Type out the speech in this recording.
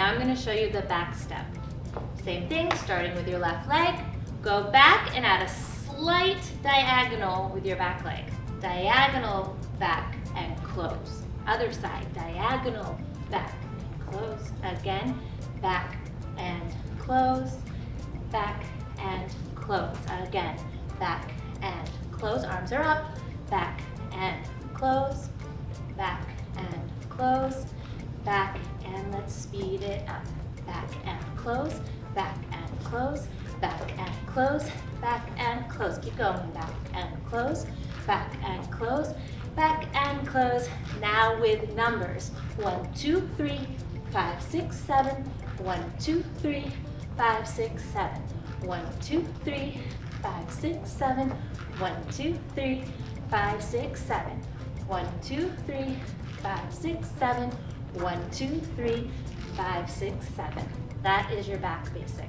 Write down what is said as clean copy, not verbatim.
Now I'm going to show you the back step. Same thing, starting with your left leg. Go back and add a slight diagonal with your back leg. Diagonal, back, and close. Other side, diagonal, back, and close. Again, back and close, back and close. Again, back and close. Arms are up, back and close, back and close, back, and let's speed it up. Back and close, back and close, back and close, back and close. Keep going, back and close, back and close, back and close. Now with numbers. 1, 2, 3, 5, 6, 7. 1, 2, 3, 5, 6, 7. 1, 2, 3, 5, 6, 7. 1, 2, 3, 5, 6, 7. 1, 2, 3, 5, 6, 7. 1, 2, 3, 5, 6, 7. That is your back basic.